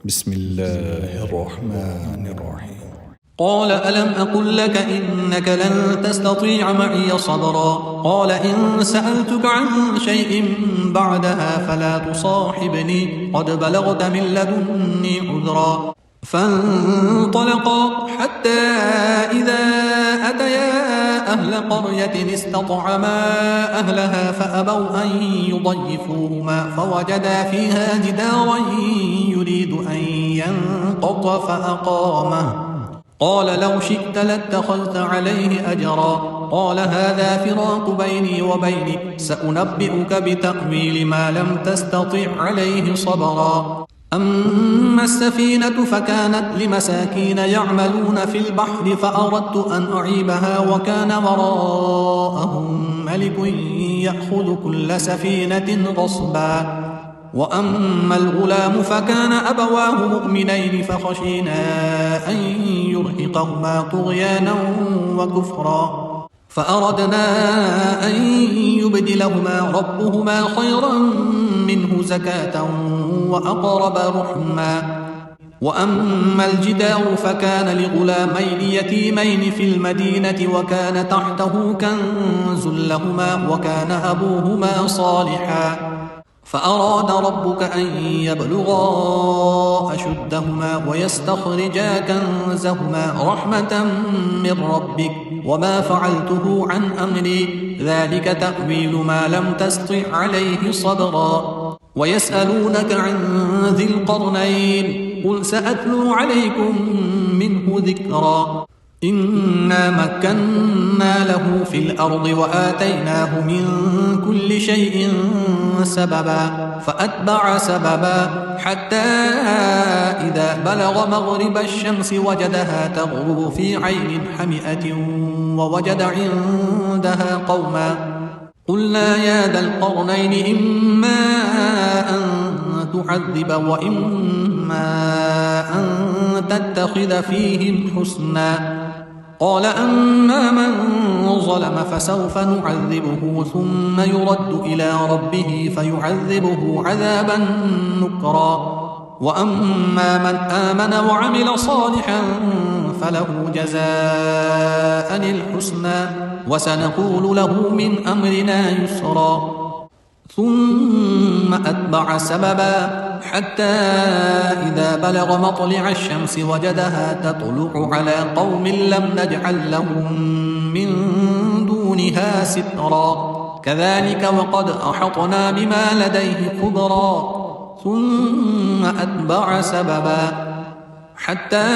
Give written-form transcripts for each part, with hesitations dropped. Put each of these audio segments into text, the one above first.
بسم الله الرحمن الرحيم. قال ألم أقل لك إنك لن تستطيع معي صبرا. قال إن سألتك عن شيء بعدها فلا تصاحبني قد بلغت من لدني عذرا. فانطلقا حتى إذا أتيا أهل قرية استطعما أهلها فأبوا أن يضيفوهما فوجدا فيها جدارا يريد أن ينقض فأقامه. قال لو شئت لاتخذت عليه أجرا. قال هذا فراق بيني وبينك سأنبئك بتأويل ما لم تستطع عليه صبرا. أما السفينة فكانت لمساكين يعملون في البحر فأردت أن أعيبها وكان وراءهم ملك يأخذ كل سفينة غصبا. وأما الغلام فكان أبواه مؤمنين فخشينا أن يرهقهما طغيانا وكفرا فأردنا أن يبدلهما ربهما خيرا منه زكاة وأقرب رحما. وأما الجدار فكان لغلامين يتيمين في المدينة وكان تحته كنز لهما وكان أبوهما صالحا فأراد ربك أن يبلغا أشدهما ويستخرجا كنزهما رحمة من ربك وما فعلته عن أمري ذلك تأويل ما لم تستطع عليه صبرا. ويسألونك عن ذي القرنين قل سأتلو عليكم منه ذكرا. إنا مكنا له في الأرض وآتيناه من كل شيء سببا فأتبع سببا حتى إذا بلغ مغرب الشمس وجدها تغرب في عين حمئة ووجد عندها قوما. قلنا يا ذا القرنين إما أن تعذب وإما أن تتخذ فيهم حسنا. قال أما من ظلم فسوف نعذبه ثم يرد إلى ربه فيعذبه عذابا نكرا. وأما من آمن وعمل صالحا فله جزاء الحسنى وسنقول له من أمرنا يسرا. ثم أتبع سببا حتى إذا بلغ مطلع الشمس وجدها تطلع على قوم لم نجعل لهم من دونها سترا كذلك وقد أحطنا بما لديه خبرا. ثم أتبع سببا حتى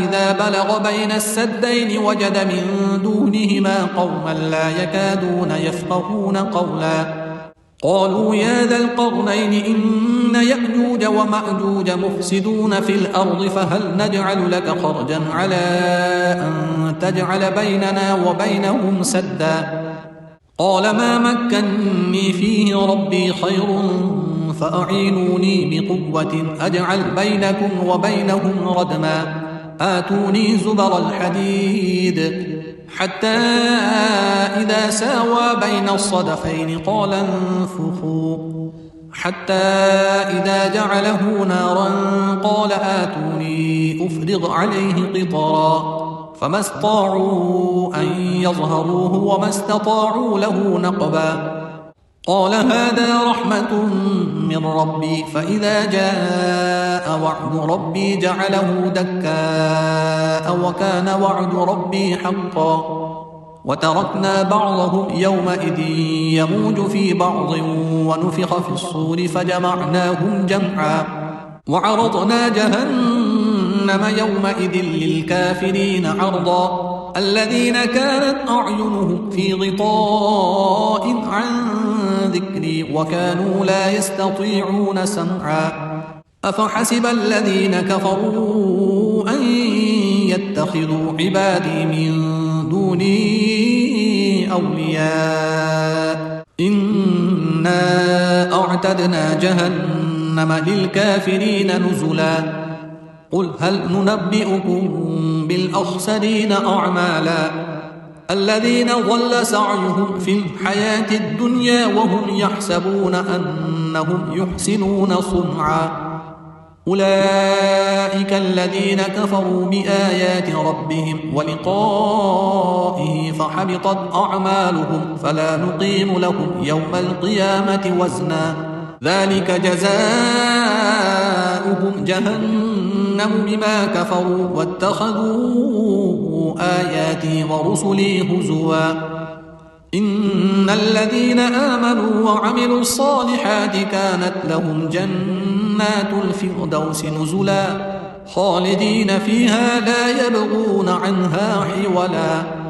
إذا بلغ بين السدين وجد من دونهما قوما لا يكادون يفقهون قولا. قالوا يا ذا القرنين إن يأجوج ومأجوج مفسدون في الأرض فهل نجعل لك خرجا على أن تجعل بيننا وبينهم سدا. قال ما مكني فيه ربي خير فأعينوني بقوة أجعل بينكم وبينهم ردما. آتوني زبر الحديد حتى إذا ساوى بين الصدفين قال انفخوا حتى إذا جعله نارا قال آتوني أفرغ عليه قطرا فما استطاعوا أن يظهروه وما استطاعوا له نقبا. قال هذا رحمة من ربي فإذا جاء وعد ربي جعله دكاء وكان وعد ربي حقا. وتركنا بعضهم يومئذ يموج في بعض ونفخ في الصور فجمعناهم جمعا. وعرضنا جهنم يومئذ للكافرين عرضا الذين كانت أعينهم في غطاء عن ذكري وكانوا لا يستطيعون سمعا. أفحسب الذين كفروا أن يتخذوا عبادي من دوني أولياء إنا أعتدنا جهنم للكافرين نزلا. قل هل ننبئكم بالأخسرين أعمالا الذين ضل سعيهم في الحياة الدنيا وهم يحسبون أنهم يحسنون صنعا أولئك الذين كفروا بآيات ربهم ولقائه فحبطت أعمالهم فلا نقيم لهم يوم القيامة وزنا ذلك جزاؤهم جهنم بما كفروا واتخذوا آياتي ورسلي هزوا إن الذين آمنوا وعملوا الصالحات كانت لهم جنات الفردوس نزلا خالدين فيها لا يبغون عنها حولا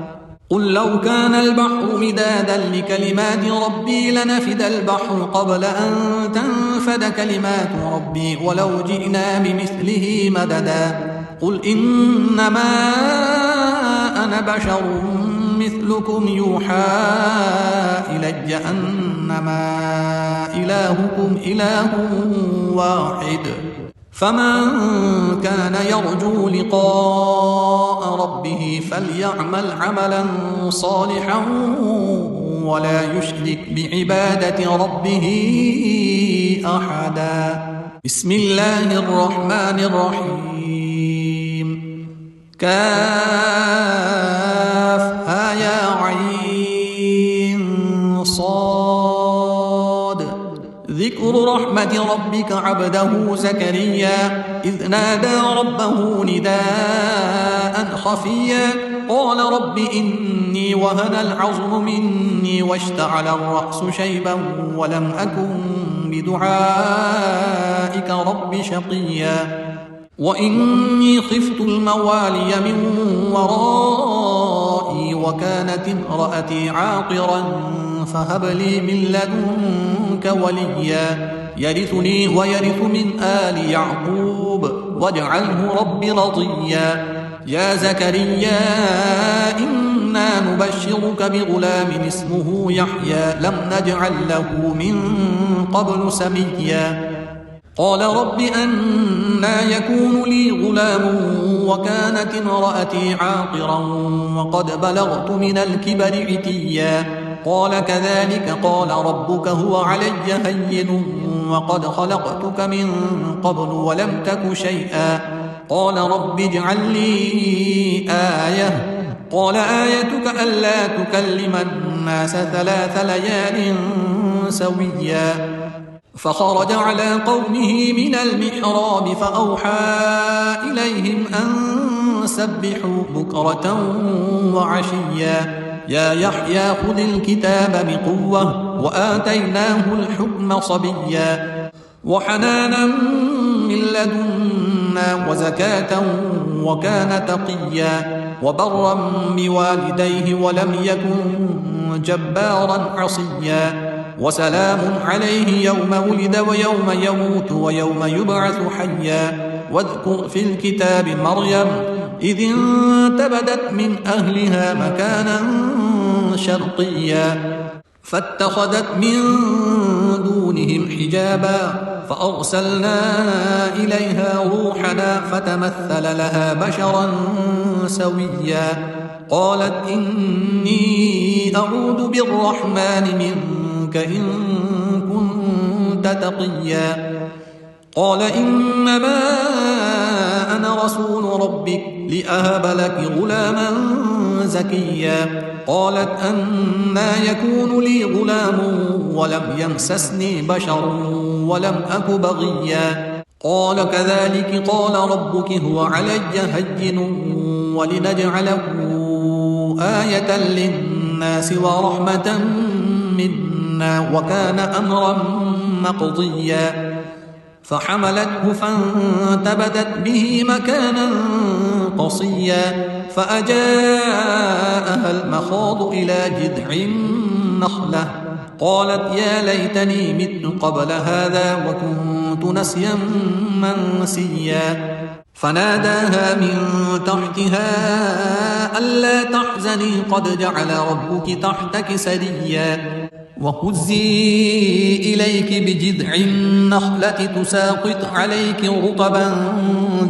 قل لو كان البحر مدادا لكلمات ربي لنفد البحر قبل أن تنفد كلمات ربي ولو جئنا بمثله مددا قل إنما أنا بشر مثلكم يوحى إلي أنما إلهكم إله واحد فمن كان يرجو لقاء ربه فليعمل عملا صالحا ولا يشرك بعبادة ربه أحدا بسم الله الرحمن الرحيم كافها يا عين صاد ذكر رحمة ربك عبده زكريا إذ نادى ربه نداء خفيا قال رب إني وهن العظم مني واشتعل الرأس شيبا ولم أكن بدعائك رب شقيا وإني خفت الموالي من ورائي وكانت امرأتي عاقرا فهب لي من لدنك وليا يرثني ويرث من آل يعقوب واجعله رب رضيا يا زكريا إنا نبشرك بغلام اسمه يحيى لم نجعل له من قبل سميا قال رب أنى يكون لي غلام وكانت امرأتي عاقرا وقد بلغت من الكبر عتيا قال كذلك قال ربك هو علي هين وقد خلقتك من قبل ولم تك شيئا قال رب اجعل لي آية قال آيتك ألا تكلم الناس 3 ليال سويا فخرج على قومه من المحراب فأوحى إليهم أن سبحوا بكرة وعشيا يا يحيى خذ الكتاب بقوة وآتيناه الحكم صبيا وحنانا من لدنا وزكاة وكان تقيا وبرا بوالديه ولم يكن جبارا عصيا وسلام عليه يوم ولد ويوم يموت ويوم يبعث حيا واذكر في الكتاب مريم إذ انتبذت من أهلها مكانا شرقيا فاتخذت من دونهم حجابا فأرسلنا إليها روحنا فتمثل لها بشرا سويا قالت إني أعوذ بالرحمن منك إن كنت تقيا قال إنما أنا رسول ربك لأهب لك غلاما زكيا قالت أنى يكون لي غلام ولم يمسسني بشر ولم أك بغيا قال كذلك قال ربك هو علي هين ولنجعله آية للناس ورحمة منا وكان أمرا مقضيا فحملته فانتبذت به مكانا قصيا فأجاءها المخاض إلى جذع النخلة قالت يا ليتني مت قبل هذا وكنت نسيا منسيا فناداها من تحتها ألا تحزني قد جعل ربك تحتك سريا وهزي إليك بجذع النخلة تساقط عليك رطبا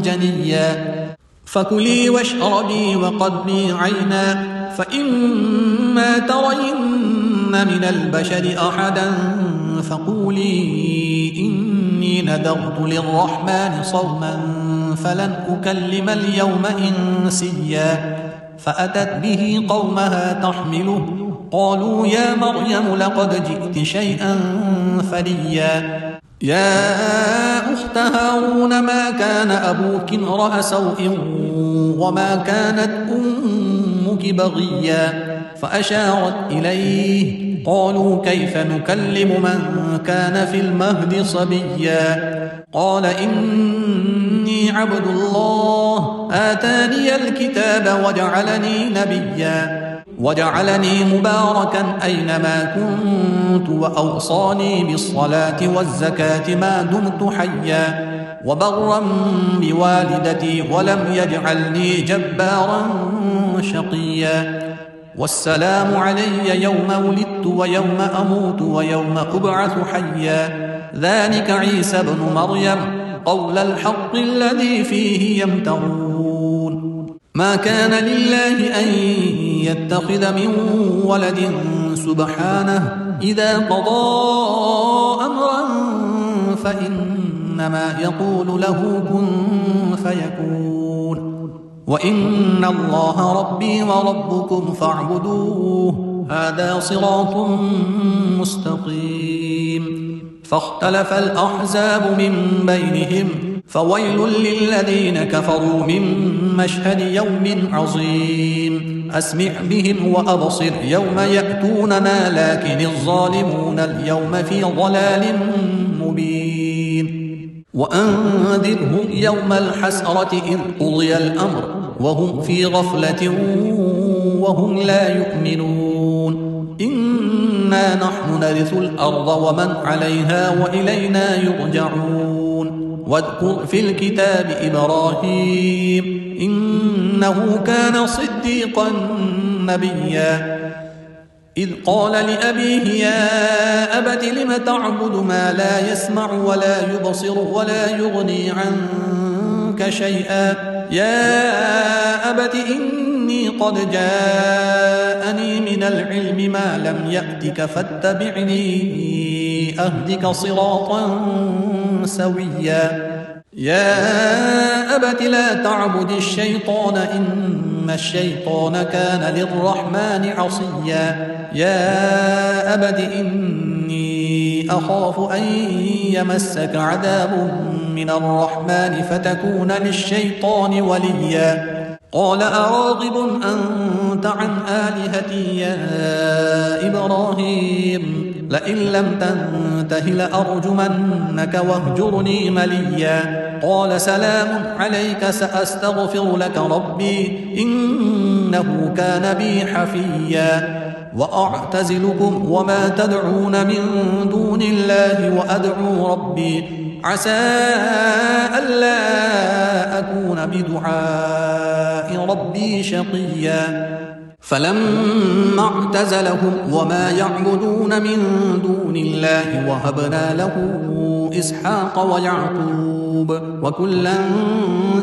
جنيا فكلي واشربي وقري عينا فإما ترين من البشر أحدا فقولي إني إني نذرت للرحمن صوما فلن أكلم اليوم إنسيا فأتت به قومها تحمله قالوا يا مريم لقد جئت شيئا فريا يا أخت هارون ما كان أبوك امرأ سوء وما كانت أمك بغيا فأشارت إليه قالوا كيف نكلم من كان في المهد صبيا قال إني عبد الله آتاني الكتاب وجعلني مباركا أينما كنت وأوصاني بالصلاة والزكاة ما دمت حيا وبرا بوالدتي ولم يجعلني جبارا شقيا والسلام علي يوم ولدت ويوم أموت ويوم أبعث حيا ذلك عيسى بن مريم قول الحق الذي فيه يمترون ما كان لله أن يتخذ من ولد سبحانه إذا قضى أمرا فإنما يقول له كن فيكون وإن الله ربي وربكم فاعبدوه هذا صراط مستقيم فاختلف الأحزاب من بينهم فويل للذين كفروا من مشهد يوم عظيم أسمع بهم وأبصر يوم يأتوننا لكن الظالمون اليوم في ضلال مبين وأنذرهم يوم الحسرة إذ قضي الأمر وهم في غفلة وهم لا يؤمنون إنا نحن نرث الأرض ومن عليها وإلينا يرجعون واذكر في الكتاب إبراهيم إنه كان صديقا نبيا إذ قال لأبيه يا أبت لم تعبد ما لا يسمع ولا يبصر ولا يغني عنك شيئا يا أبت إني قد جاءني من العلم ما لم يأتك فاتبعني أهدك صراطا سويا يا أبت لا تعبد الشيطان إن الشيطان كان للرحمن عصيا يا أبت إني أخاف أن يمسك عذاب من الرحمن فتكون للشيطان وليا قال أراغب أنت عن آلهتي يا إبراهيم لئن لم تنته لأرجمنك واهجرني مليا قال سلام عليك سأستغفر لك ربي إنه كان بي حفيا وأعتزلكم وما تدعون من دون الله وأدعو ربي عسى ألا أكون بدعاء ربي شقيا فلما اعتزلهم وما يعبدون من دون الله وهبنا له إسحاق ويعقوب وكلا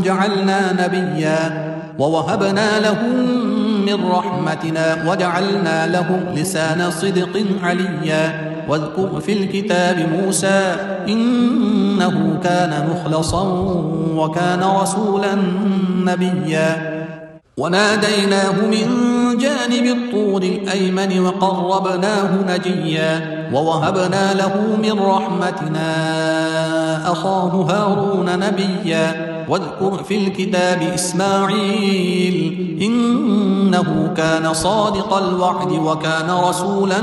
جعلنا نبيا ووهبنا لهم من رحمتنا وجعلنا لهم لسان صدق عليا واذكر في الكتاب موسى إنه كان مخلصا وكان رسولا نبيا وناديناه من جانب الطور الأيمن وقربناه نجيا ووهبنا له من رحمتنا أخاه هارون نبيا واذكر في الكتاب إسماعيل إنه كان صادق الوعد وكان رسولا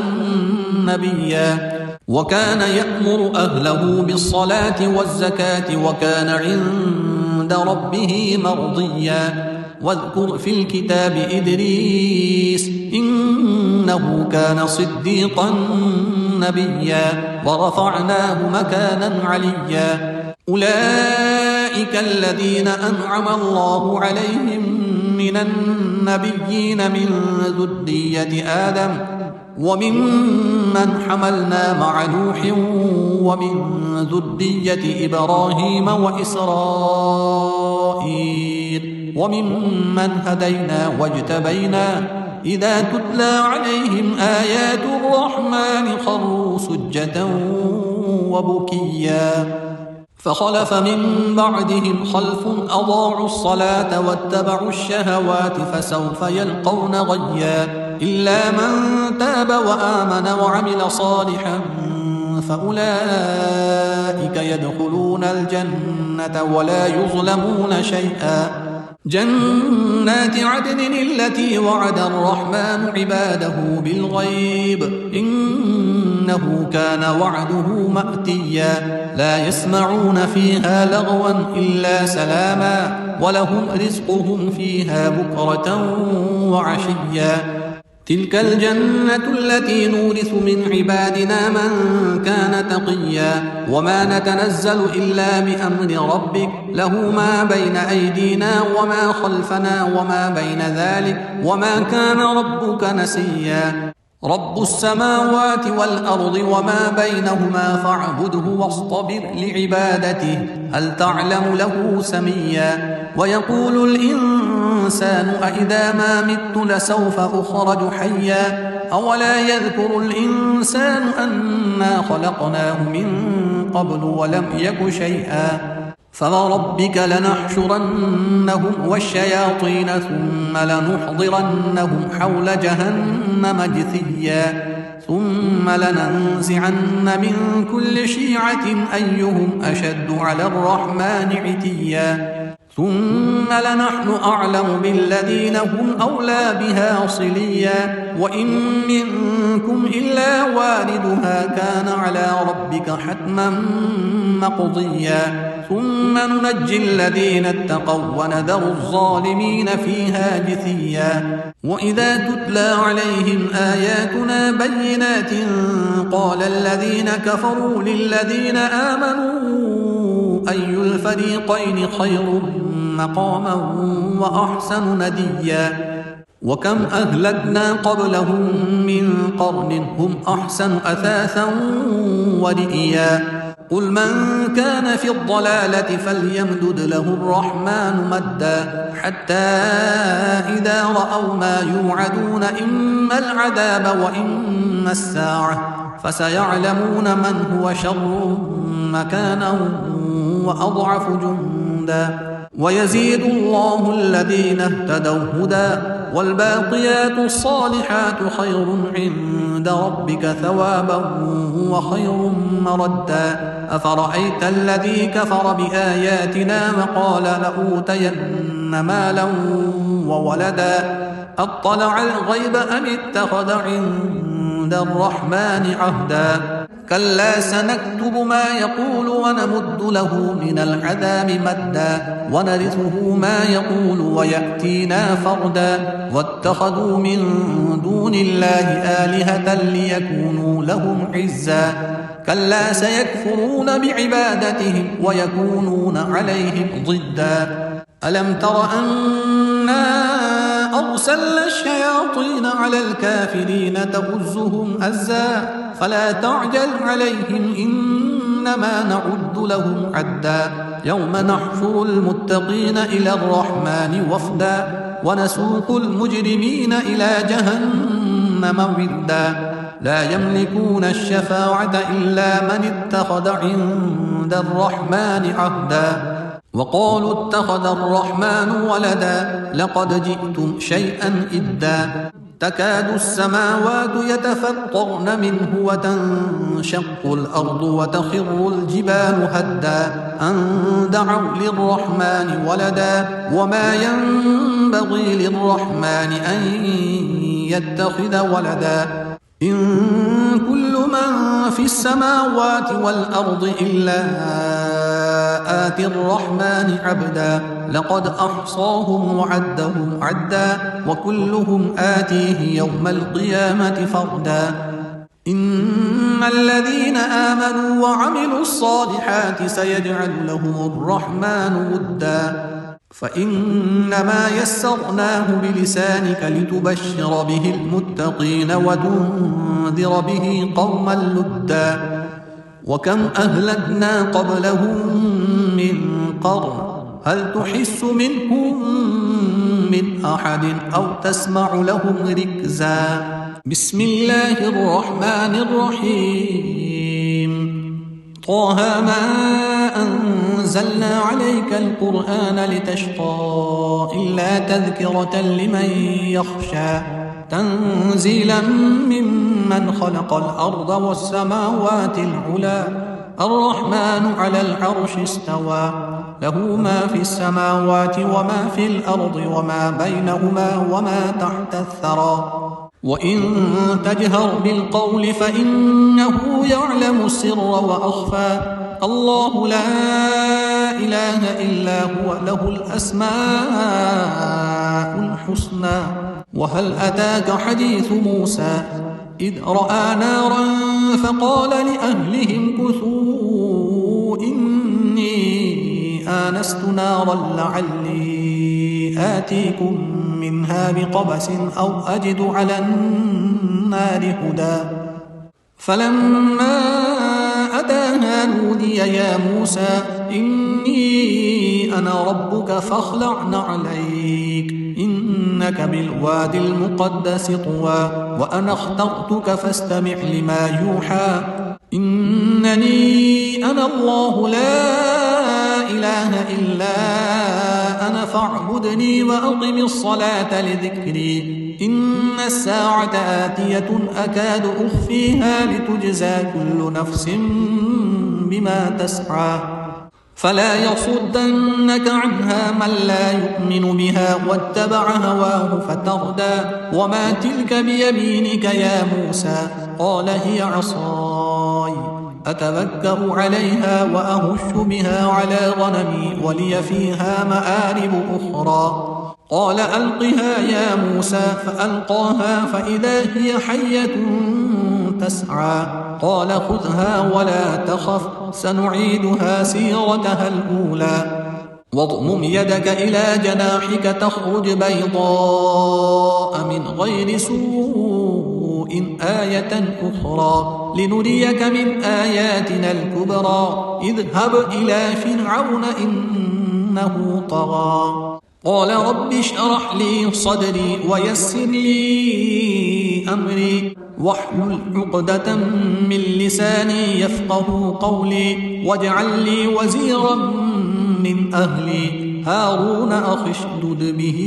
نبيا وكان يأمر أهله بالصلاة والزكاة وكان عند ربه مرضيا واذكر في الكتاب إدريس إنه كان صديقا نبيا ورفعناه مكانا عليا أولئك الذين أنعم الله عليهم من النبيين من ذرية آدم وممن حملنا مع نوح ومن ذرية إبراهيم وإسرائيل وممن هدينا واجتبينا إذا تتلى عليهم آيات الرحمن خروا سجدا وبكيا فخلف من بعدهم خلف أضاعوا الصلاة واتبعوا الشهوات فسوف يلقون غيا إلا من تاب وآمن وعمل صالحا فأولئك يدخلون الجنة ولا يظلمون شيئا جنات عدن التي وعد الرحمن عباده بالغيب إنه كان وعده مأتيا لا يسمعون فيها لغوا إلا سلاما ولهم رزقهم فيها بكرة وعشيا تلك الجنة التي نورث من عبادنا من كان تقيا وما نتنزل إلا بأمر ربك له ما بين أيدينا وما خلفنا وما بين ذلك وما كان ربك نسيا رب السماوات والأرض وما بينهما فاعبده واصطبر لعبادته هل تعلم له سميا ويقول الإنسان أإذا ما مت لسوف أخرج حيا أولا يذكر الإنسان أنا خلقناه من قبل ولم يك شيئا فوربك لنحشرنهم والشياطين ثم لنحضرنهم حول جهنم جثيا ثم لننزعن من كل شيعة أيهم أشد على الرحمن عتيا ثم لنحن أعلم بالذين هم أولى بها صليا وإن منكم إلا واردها كان على ربك حتما مقضيا ثم ننجي الذين اتقوا ونذر الظالمين فيها جثيا وإذا تتلى عليهم آياتنا بينات قال الذين كفروا للذين آمنوا أي الفريقين خير مقاما وأحسن نديا وكم أهلكنا قبلهم من قرن هم أحسن أثاثا ورئيا قل من كان في الضلالة فليمدد له الرحمن مدا حتى إذا رأوا ما يوعدون إما العذاب وإما الساعة فسيعلمون من هو شر مكانا وأضعف جندا ويزيد الله الذين اهتدوا هدى والباقيات الصالحات خير عند ربك ثوابا وخير مردا أفرأيت الذي كفر بآياتنا وقال لأوتين مالا وولدا أطلع الغيب أم اتخذ عند الرحمن عهدا كلا سنكتب ما يقول ونمد له من العذاب مدا ونرثه ما يقول ويأتينا فردا واتخذوا من دون الله آلهة ليكونوا لهم عزا كلا سيكفرون بعبادتهم ويكونون عليهم ضدا ألم تر أنا أرسلنا الشياطين على الكافرين تؤزهم أزا فلا تعجل عليهم إنما نعد لهم عدا يوم نحشر المتقين إلى الرحمن وفدا ونسوق المجرمين إلى جهنم وردا لا يملكون الشفاعة إلا من اتخذ عند الرحمن عهدا وقالوا اتخذ الرحمن ولدا لقد جئتم شيئا إدا تكاد السماوات يتفطرن منه وتنشق الأرض وتخر الجبال هدا أن دعوا للرحمن ولدا وما ينبغي للرحمن أن يتخذ ولدا إن كل من في السماوات والأرض إلا آتي الرحمن عبدا لقد أحصاهم وعدهم عدا وكلهم آتيه يوم القيامة فردا إن الذين آمنوا وعملوا الصالحات سيجعل لهم الرحمن ودا فإنما يسرناه بلسانك لتبشر به المتقين وتنذر به قوما لدا وكم أهلكنا قبلهم من قرن هل تحس منهم من أحد أو تسمع لهم ركزا بسم الله الرحمن الرحيم طه ما أنزلنا عليك القرآن لتشقى إلا تذكرة لمن يخشى تنزيلا ممن خلق الأرض والسماوات العلى الرحمن على العرش استوى له ما في السماوات وما في الأرض وما بينهما وما تحت الثرى وإن تجهر بالقول فإنه يعلم السر وأخفى الله لا إله إلا هو له الأسماء الحسنى وهل أتاك حديث موسى إذ رأى نارا فقال لأهلهم كثوا إني آنست نارا لعلي آتيكم منها بقبس أو أجد على النار هدى فلما أتاها نودي يا موسى إني أنا ربك فاخلع نعليك إنك بالوادي المقدس طوى وأنا اخترتك فاستمع لما يوحى إنني أنا الله لا إله إلا أنا فاعبدني وأقم الصلاة لذكري إن الساعة آتية أكاد أخفيها لتجزى كل نفس بما تسعى فلا يصدنك عنها من لا يؤمن بها واتبع هواه فتردى وما تلك بيمينك يا موسى قال هي عصاي أتوكأ عليها وأهش بها على غنمي ولي فيها مآرب أخرى قال ألقها يا موسى فألقاها فإذا هي حية تسعى قال خذها ولا تخف سنعيدها سيرتها الأولى واضمم يدك إلى جناحك تخرج بيضاء من غير سوء آية أخرى لنريك من آياتنا الكبرى اذهب إلى فرعون إنه طغى قال رب اشرح لي صدري ويسر لي أمري واحلل عقدة من لساني يفقه قولي واجعل لي وزيرا من أهلي هارون أخي اشدد به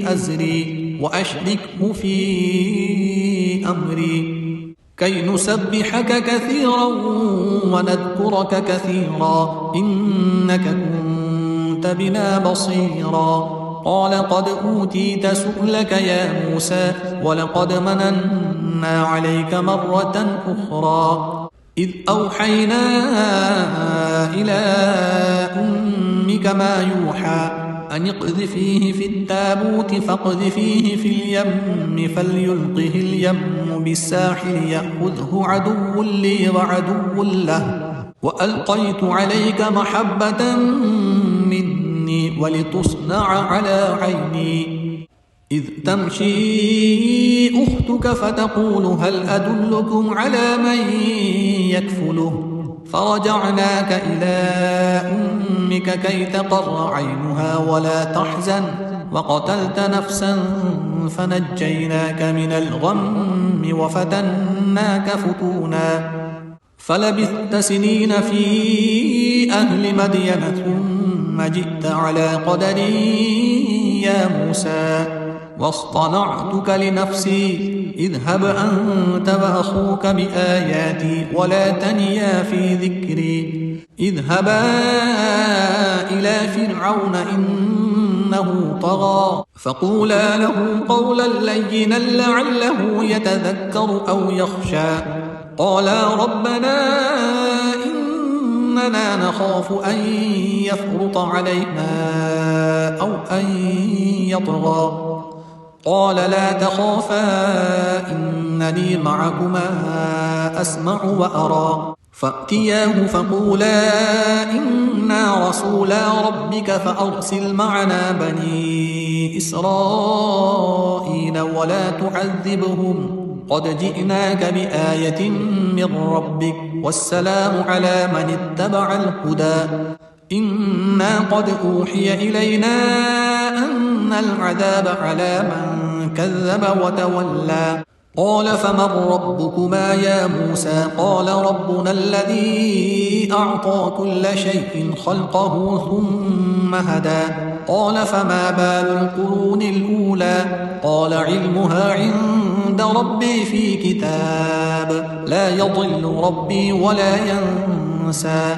أزري وأشركه في أمري كي نسبحك كثيرا ونذكرك كثيرا إنك كنت بنا بصيرا قال قد أوتيت سؤلك يا موسى ولقد مننا عليك مرة أخرى إذ أوحينا إلى أمك ما يوحى أن اقذفيه في التابوت فاقذفيه في اليم فليلقه اليم بالساحل يأخذه عدو لي وعدو له وألقيت عليك محبة مني ولتصنع على عيني إذ تمشي أختك فتقول هل أدلكم على من يكفله فرجعناك إلى أمك كي تقر عينها ولا تحزن وقتلت نفسا فنجيناك من الغم وفتناك فتونا فلبثت سنين في أهل مدين ثم جئت على قدري يا موسى واصطنعتك لنفسي اذهب أنت وأخوك بآياتي ولا تنيا في ذكري اذهبا إلى فرعون إنه طغى فقولا له قولا لينا لعله يتذكر أو يخشى قالا ربنا إننا نخاف أن يفرط علينا أو أن يطغى قال لا تخافا إنني معكما أسمع وأرى فأتياه فقولا إنا رسولا ربك فأرسل معنا بني إسرائيل ولا تعذبهم قد جئناك بآية من ربك والسلام على من اتبع الهدى إنا قد أوحي إلينا أن العذاب على من كذب وتولى قال فمن ربكما يا موسى قال ربنا الذي أعطى كل شيء خلقه ثم هدى قال فما بال القرون الأولى قال علمها عند ربي في كتاب لا يضل ربي ولا ينسى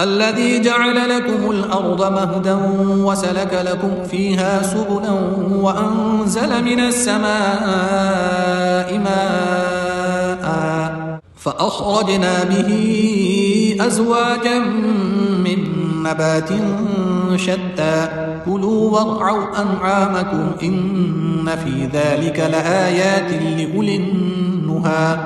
الذي جعل لكم الأرض مهدا وسلك لكم فيها سبلا وأنزل من السماء ماء فأخرجنا به أزواجا من نبات شتى كلوا وارعوا أنعامكم إن في ذلك لآيات لأولي النهى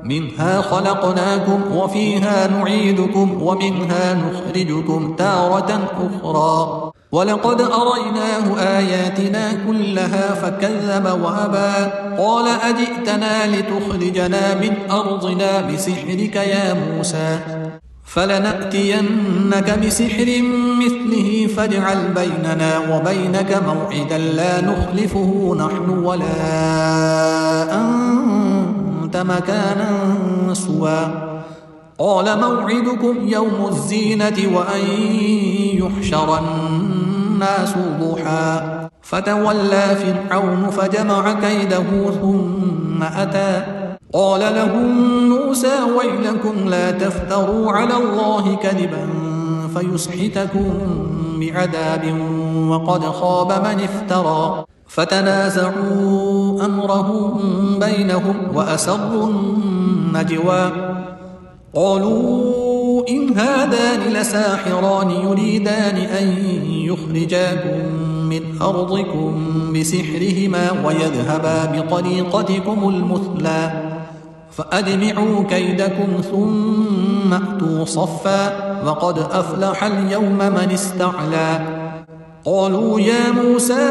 منها خلقناكم وفيها نعيدكم ومنها نخرجكم تارة أخرى ولقد أريناه آياتنا كلها فكذب وأبى قال أجئتنا لتخرجنا من أرضنا بسحرك يا موسى فلنأتينك بسحر مثله فاجعل بيننا وبينك موعدا لا نخلفه نحن ولا أنت مكانا سوى قال موعدكم يوم الزينة وأن يحشر الناس ضحى فتولى فرعون فجمع كيده ثم أتى قال لهم موسى ويلكم لا تفتروا على الله كذبا فيسحتكم بعذاب وقد خاب من افترى فتنازعوا أمرهم بينهم وأسروا النجوى قالوا إن هذان لساحران يريدان أن يخرجاكم من أرضكم بسحرهما ويذهبا بطريقتكم المثلى فأجمعوا كيدكم ثم أتوا صفا وقد أفلح اليوم من استعلى قالوا يا موسى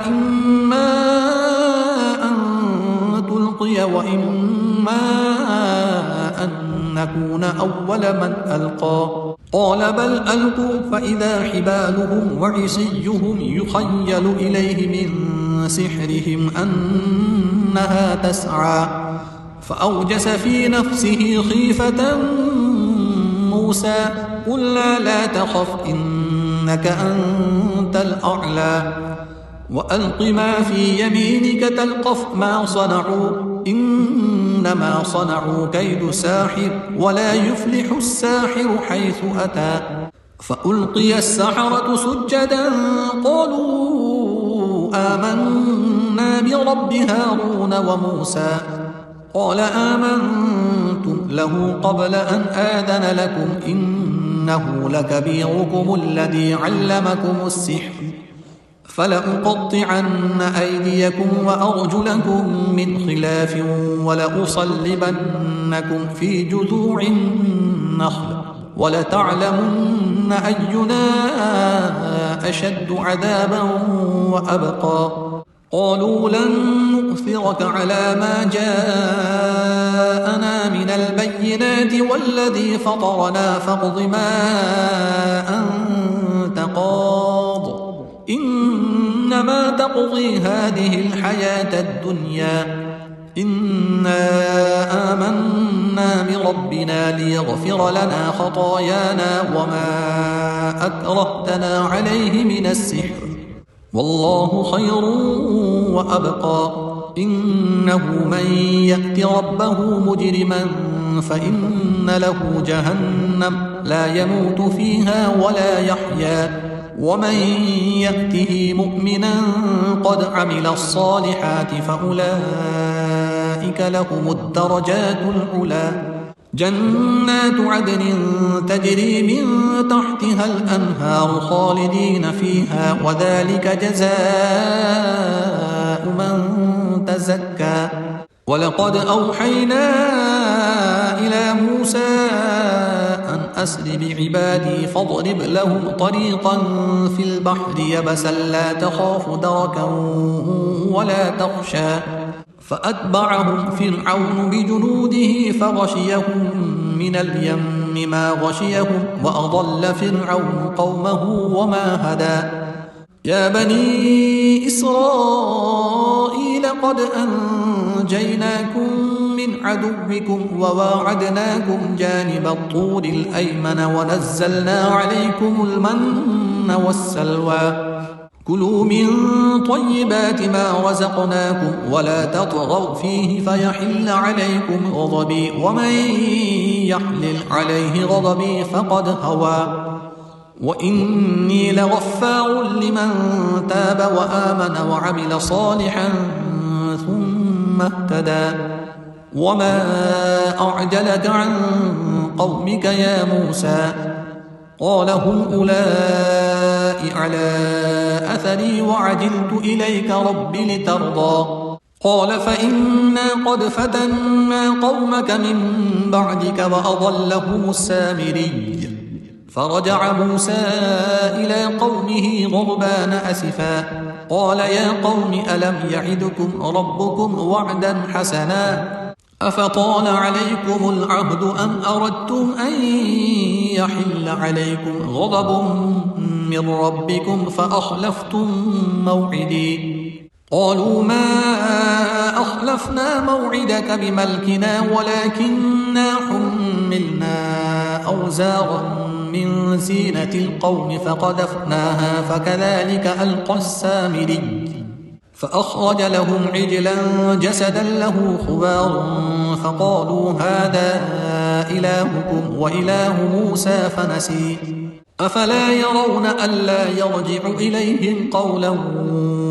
إما أن تلقي وإما أن نكون أول من ألقى قال بل ألقوا فإذا حبالهم وعصيهم يخيل إليه من سحرهم أنها تسعى فأوجس في نفسه خيفة موسى قلنا لا تخف إنك أنت الأعلى وألق ما في يمينك تلقف ما صنعوا إنما صنعوا كيد ساحر ولا يفلح الساحر حيث أتى فألقي السحرة سجدا قالوا آمنا برب هارون وموسى قال آمنتم له قبل أن آذن لكم إنه لكبيركم الذي علمكم السحر فلأقطعن أيديكم وأرجلكم من خلاف ولأصلبنكم في جذوع النخل ولتعلمن أينا أشد عذابا وأبقى قالوا لن نؤثرك على ما جاءنا من البينات والذي فطرنا فاقض ما أنت قاض إنما تقضي هذه الحياة الدنيا إنا آمنا بربنا ليغفر لنا خطايانا وما أكرهتنا عليه من السحر والله خير وأبقى إنه من يأت ربه مجرما فإن له جهنم لا يموت فيها ولا يحيا ومن يأته مؤمنا قد عمل الصالحات فأولئك لهم الدرجات العلى جنات عدن تجري من تحتها الأنهار خالدين فيها وذلك جزاء من تزكى ولقد أوحينا إلى موسى أن أسر بعبادي فاضرب لهم طريقا في البحر يبسا لا تخاف دركا ولا تخشى فأتبعهم فرعون بجنوده فغشيهم من اليم ما غشيهم وأضل فرعون قومه وما هدى يا بني إسرائيل لقد أنجيناكم من عدوكم وواعدناكم جانب الطور الأيمن ونزلنا عليكم المن والسلوى كلوا من طيبات ما رزقناكم ولا تطغوا فيه فيحل عليكم غضبي ومن يحلل عليه غضبي فقد هوى وإني لغفار لمن تاب وآمن وعمل صالحا ثم اهتدى وما أعجلك عن قومك يا موسى قال هم أولئك على أثري وعجلت إليك رب لترضى قال فإنا قد فتنا قومك من بعدك وأضلهم السامري فرجع موسى إلى قومه غضبان أسفا قال يا قوم ألم يعدكم ربكم وعدا حسنا أفطال عليكم العهد أم أردتم أن يحل عليكم غضب من ربكم فأخلفتم موعدي قالوا ما أخلفنا موعدك بملكنا ولكننا حملنا أوزارا من زينة القوم فقذفناها فكذلك ألقى السامري فأخرج لهم عجلا جسدا له خوار فقالوا هذا إلهكم وإله موسى فنسي أفلا يرون ألا يرجع إليهم قولا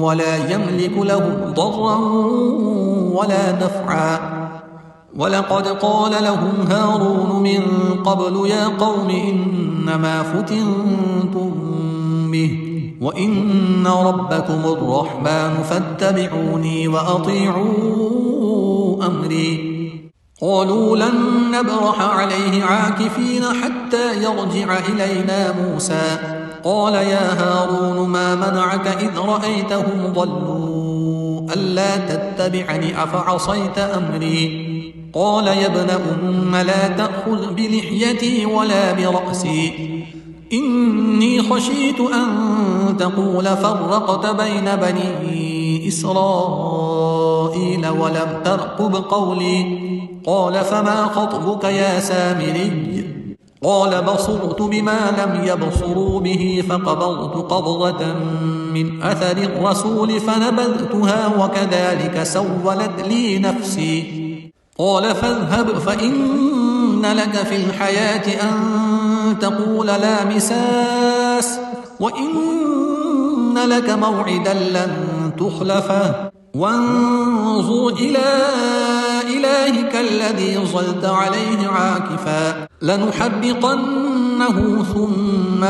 ولا يملك لهم ضرا ولا نفعا ولقد قال لهم هارون من قبل يا قوم إنما فتنتم به وإن ربكم الرحمن فاتبعوني وأطيعوا أمري قالوا لن نبرح عليه عاكفين حتى يرجع إلينا موسى قال يا هارون ما منعك إذ رأيتهم ضلوا ألا تتبعني أفعصيت أمري قال يا ابن أم لا تأخذ بلحيتي ولا برأسي إني خشيت أن تقول فرقت بين بني إسرائيل ولم ترقب قولي قال فما خطبك يا سامري قال بصرت بما لم يبصروا به فقبضت قبضة من أثر الرسول فنبذتها وكذلك سولت لي نفسي قال فاذهب فإن لك في الحياة أن تقول لا مساس وإن لك موعدا لن تخلفه وانظر إلى إلهك الذي ظلت عليه عاكفا لنحرقنه ثم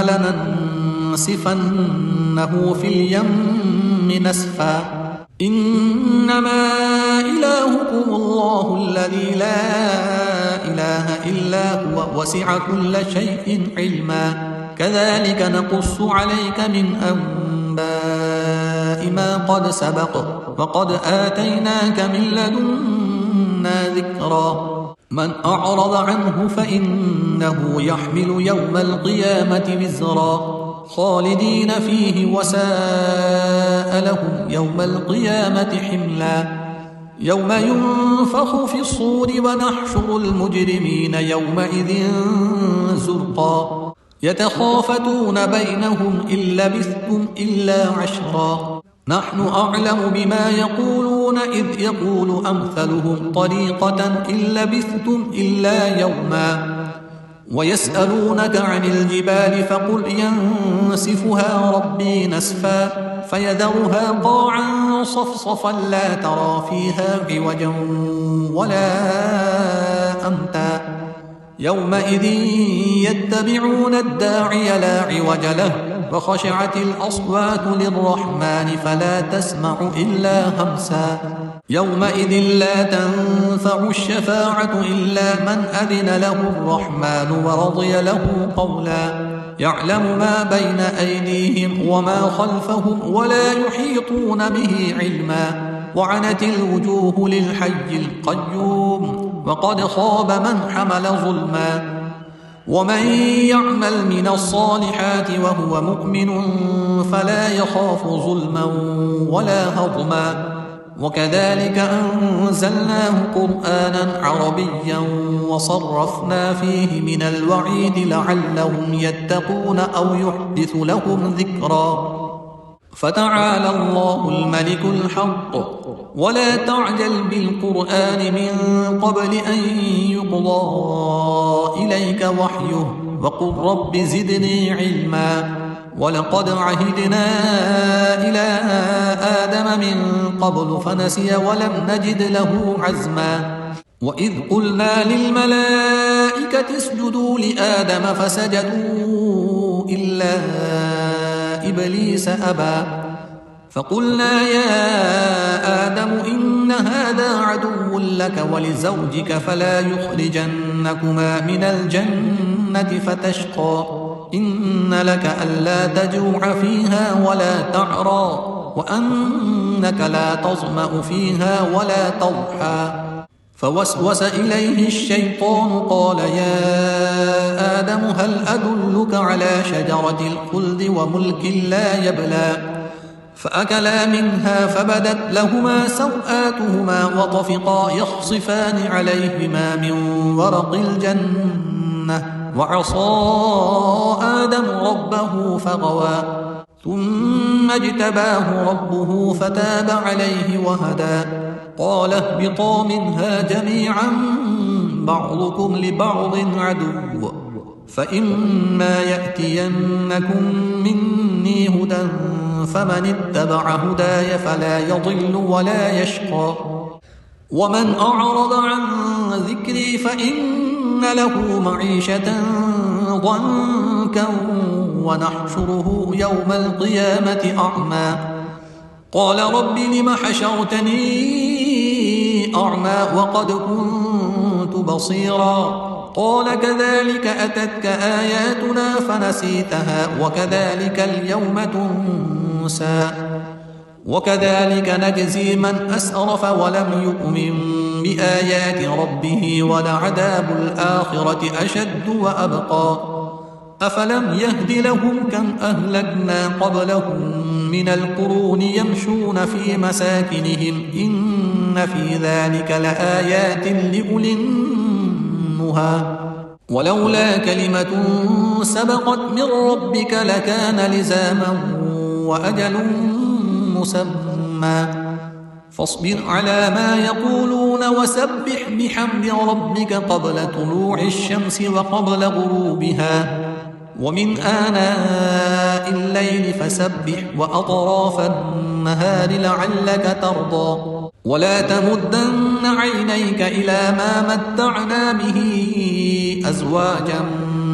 لننسفنه في اليم نسفا إنما إلهكم الله الذي لا إله إلا هو وسع كل شيء علما كذلك نقص عليك من أنباء ما قد سبق وقد آتيناك من لدنا ذكرا من أعرض عنه فإنه يحمل يوم القيامة وزرا خالدين فيه وساء لهم يوم القيامة حملا يوم ينفخ في الصور ونحشر المجرمين يومئذ زرقا يتخافتون بينهم إن لبثتم إلا عشرا نحن أعلم بما يقولون إذ يقول أمثلهم طريقة إن لبثتم إلا يوما ويسألونك عن الجبال فقل ينسفها ربي نسفا فيذرها قاعا صفصفا لا ترى فيها عوجا ولا أمتا يومئذ يتبعون الداعي لا عوج له وخشعت الأصوات للرحمن فلا تسمع إلا همسا يومئذ لا تنفع الشفاعة إلا من أذن له الرحمن ورضي له قولا يعلم ما بين أيديهم وما خلفهم ولا يحيطون به علما وعنت الوجوه للحي القيوم وقد خاب من حمل ظلما ومن يعمل من الصالحات وهو مؤمن فلا يخاف ظلما ولا هضما وكذلك أنزلناه قرآنا عربيا وصرفنا فيه من الوعيد لعلهم يتقون أو يحدث لهم ذكرا. فتعالى الله الملك الحق ولا تعجل بالقرآن من قبل أن يقضى إليك وحيه وقل رب زدني علما. ولقد عهدنا إلى آدم من قبل فنسي ولم نجد له عزما. وإذ قلنا للملائكة اسجدوا لآدم فسجدوا إلا إبليس أبى. فقلنا يا آدم إن هذا عدو لك ولزوجك فلا يخرجنكما من الجنة فتشقى. إن لك ألا تجوع فيها ولا تعرى وأنك لا تظمأ فيها ولا تضحى. فوسوس إليه الشيطان قال يا آدم هل أدلك على شجرة الخلد وملك لا يبلى. فأكلا منها فبدت لهما سوآتهما وطفقا يخصفان عليهما من ورق الجنة وعصى آدم ربه فغوى. ثم اجتباه ربه فتاب عليه وهدى. قال اهبطا منها جميعا بعضكم لبعض عدو فإما يأتينكم مني هدى فمن اتبع هداي فلا يضل ولا يشقى. ومن أعرض عن ذكري فإن له معيشة ضنكا ونحشره يوم القيامة أعمى. قال رب لم حشرتني أعمى وقد كنت بصيرا. قال كذلك أتتك آياتنا فنسيتها وكذلك اليوم تنسى. وكذلك نجزي من أسرف ولم يؤمن بآيات ربه ولعذاب الآخرة أشد وأبقى. أفلم يهد لهم كم أهلكنا قبلهم من القرون يمشون في مساكنهم إن في ذلك لآيات لأولي النهى. ولولا كلمة سبقت من ربك لكان لزاما وأجل مسمى. فاصبر على ما يقولون وسبح بحمد ربك قبل طلوع الشمس وقبل غروبها ومن آناء الليل فسبح وأطراف النهار لعلك ترضى. ولا تمدن عينيك إلى ما متعنا به أزواجا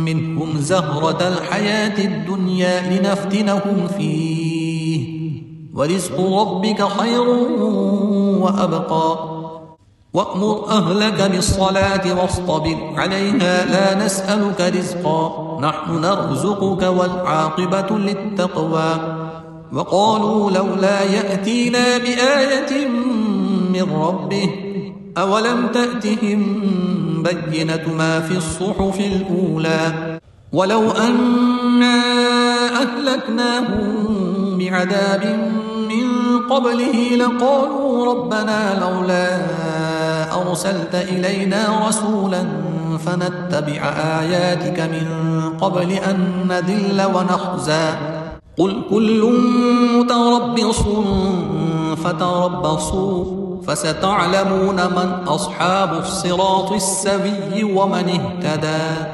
منهم زهرة الحياة الدنيا لنفتنهم فيه ورزق ربك خير وأبقى. وأمر أهلك بالصلاة واصطبر عليها لا نسألك رزقا نحن نرزقك والعاقبة للتقوى. وقالوا لولا يأتينا بآية من ربه أولم تأتهم بينة ما في الصحف الأولى. ولو أنا أهلكناهم بعذاب من قبله لقالوا ربنا لولا أرسلت إلينا رسولا فنتبع آياتك من قبل أن نذل ونخزى. قل كل متربص فتربصوا فستعلمون من أصحاب الصراط السوي ومن اهتدى.